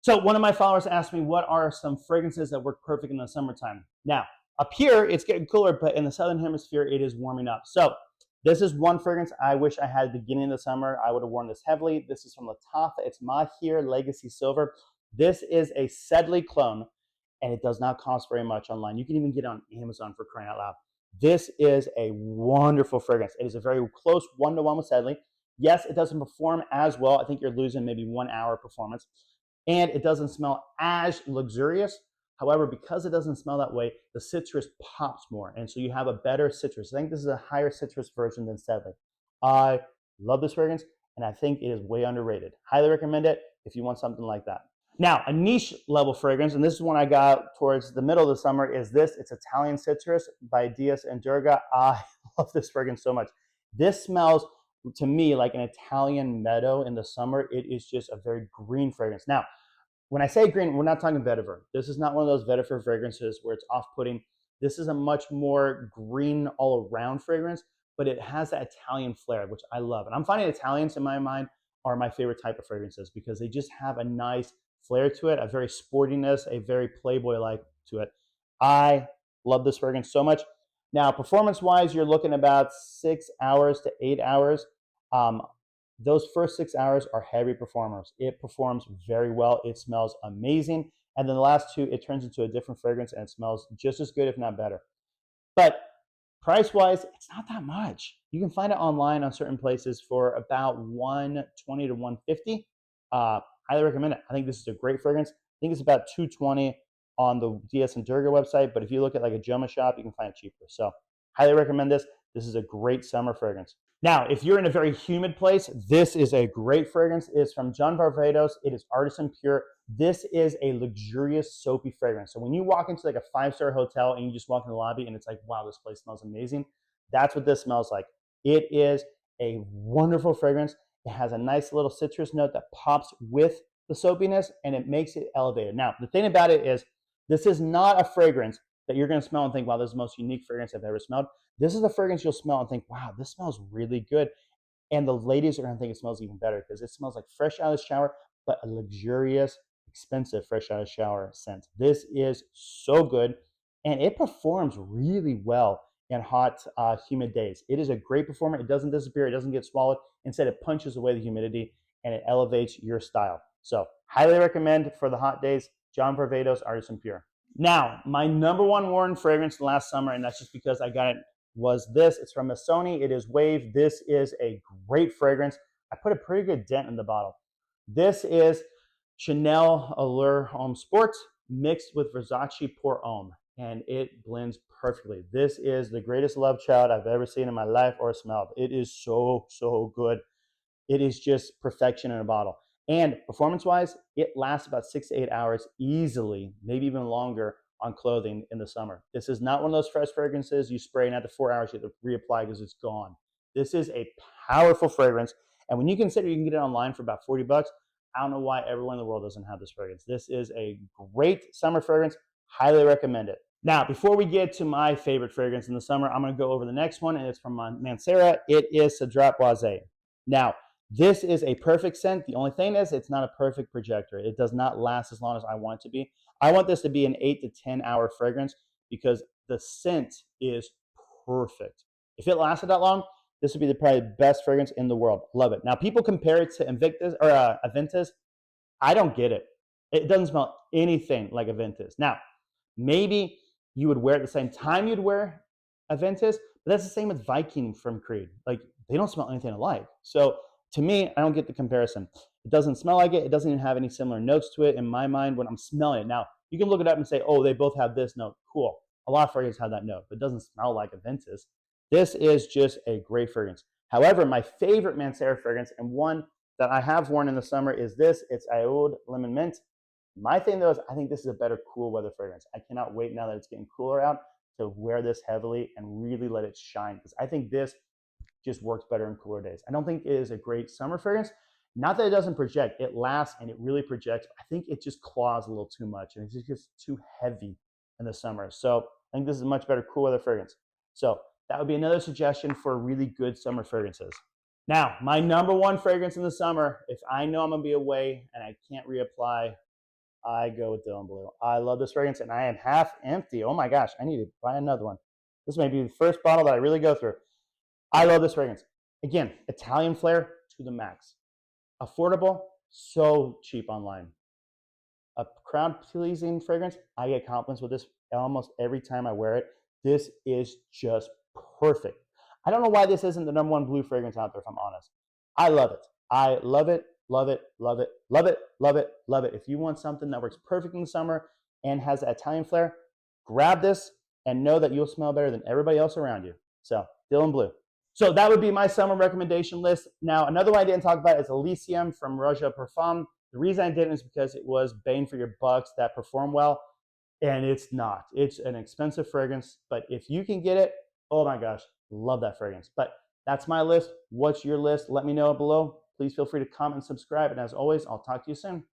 So one of my followers asked me, what are some fragrances that work perfect in the summertime? Now, up here, it's getting cooler, but in the southern hemisphere, it is warming up. So this is one fragrance I wish I had at the beginning of the summer. I would have worn this heavily. This is from Lattafa. It's Mahir Legacy Silver. This is a Sedley clone, and it does not cost very much online. You can even get it on Amazon, for crying out loud. This is a wonderful fragrance. It is a very close one-to-one with Sedley. Yes, it doesn't perform as well. I think you're losing maybe 1 hour performance, and it doesn't smell as luxurious. However, because it doesn't smell that way, the citrus pops more, and so you have a better citrus. I think this is a higher citrus version than Sedley. I love this fragrance, and I think it is way underrated. Highly recommend it if you want something like that. Now, a niche level fragrance, and this is one I got towards the middle of the summer, is this. It's Italian Citrus by Diaz and Durga. I love this fragrance so much. This smells to me like an Italian meadow in the summer. It is just a very green fragrance. Now, when I say green, we're not talking vetiver. This is not one of those vetiver fragrances where it's off-putting. This is a much more green all-around fragrance, but it has that Italian flair, which I love. And I'm finding Italians, in my mind, are my favorite type of fragrances because they just have a nice flair to it, a very sportiness, a very Playboy-like to it. I love this fragrance so much. Now, performance-wise, you're looking about 6 hours to 8 hours. Um, those first 6 hours are heavy performers. It performs very well. It smells amazing. And then the last two, it turns into a different fragrance and it smells just as good, if not better. But price wise, it's not that much. You can find it online on certain places for about 120 to 150. Highly recommend it. I think this is a great fragrance. I think it's about 220 on the DS and Durga website, but if you look at like a Joma shop, you can find it cheaper. So highly recommend this. This is a great summer fragrance. Now, if you're in a very humid place, this is a great fragrance. It's from John Varvatos. It is artisan pure. This is a luxurious soapy fragrance. So when you walk into like a 5-star hotel and you just walk in the lobby and it's like, wow, this place smells amazing. That's what this smells like. It is a wonderful fragrance. It has a nice little citrus note that pops with the soapiness and it makes it elevated. Now, the thing about it is this is not a fragrance that you're going to smell and think, wow, this is the most unique fragrance I've ever smelled. This is a fragrance you'll smell and think, wow, this smells really good. And the ladies are going to think it smells even better because it smells like fresh out of the shower, but a luxurious, expensive fresh out of the shower scent. This is so good, and it performs really well in hot, humid days. It is a great performer. It doesn't disappear. It doesn't get swallowed. Instead, it punches away the humidity, and it elevates your style. So highly recommend for the hot days, John Varvatos Artisan Pure. Now, my number one worn fragrance last summer, and that's just because I got it, was this. It's from Missoni. It is Wave. This is a great fragrance. I put a pretty good dent in the bottle. This is Chanel Allure Homme Sport mixed with Versace Pour Homme, and it blends perfectly. This is the greatest love child I've ever seen in my life or smelled. It is so, so good. It is just perfection in a bottle. And performance-wise, it lasts about 6 to 8 hours easily, maybe even longer on clothing in the summer. This is not one of those fresh fragrances you spray and after 4 hours you have to reapply because it's gone. This is a powerful fragrance. And when you consider you can get it online for about 40 bucks, I don't know why everyone in the world doesn't have this fragrance. This is a great summer fragrance. Highly recommend it. Now, before we get to my favorite fragrance in the summer, I'm going to go over the next one, and it's from Mancera. It is Cedrat Boisé. Now, this is a perfect scent. The only thing is it's not a perfect projector. It does not last as long as I want it to be. I want this to be an 8 to 10 hour fragrance because the scent is perfect. If it lasted that long, this would be the probably best fragrance in the world. Love it. Now, people compare it to Invictus or Aventus. I don't get it. It doesn't smell anything like Aventus. Now, maybe you would wear it at the same time you'd wear Aventus, but that's the same with Viking from Creed. Like, they don't smell anything alike. So to me, I don't get the comparison. It doesn't smell like it. It doesn't even have any similar notes to it in my mind when I'm smelling it. Now, you can look it up and say, oh, they both have this note. Cool. A lot of fragrances have that note, but it doesn't smell like Aventus. This is just a great fragrance. However, my favorite Mancera fragrance and one that I have worn in the summer is this. It's Iode Lemon Mint. My thing though is I think this is a better cool weather fragrance. I cannot wait now that it's getting cooler out to wear this heavily and really let it shine because I think this just works better in cooler days. I don't think it is a great summer fragrance. Not that it doesn't project, it lasts and it really projects. I think it just claws a little too much and it's just too heavy in the summer. So I think this is a much better cool weather fragrance. So that would be another suggestion for really good summer fragrances. Now, my number one fragrance in the summer, if I know I'm gonna be away and I can't reapply, I go with Dylan Blue. I love this fragrance, and I am half empty. Oh my gosh, I need to buy another one. This may be the first bottle that I really go through. I love this fragrance. Again, Italian flair to the max. Affordable, so cheap online. A crowd-pleasing fragrance. I get compliments with this almost every time I wear it. This is just perfect. I don't know why this isn't the #1 blue fragrance out there, if I'm honest. I love it. I love it, love it, love it, love it, love it, love it. If you want something that works perfect in the summer and has that Italian flair, grab this and know that you'll smell better than everybody else around you. So, Dylan Blue. So that would be my summer recommendation list. Now, another one I didn't talk about is Elysium from Roja Parfum. The reason I didn't is because it was bang for your bucks that performed well, and it's not. It's an expensive fragrance, but if you can get it, oh my gosh, love that fragrance. But that's my list. What's your list? Let me know below. Please feel free to comment and subscribe. And as always, I'll talk to you soon.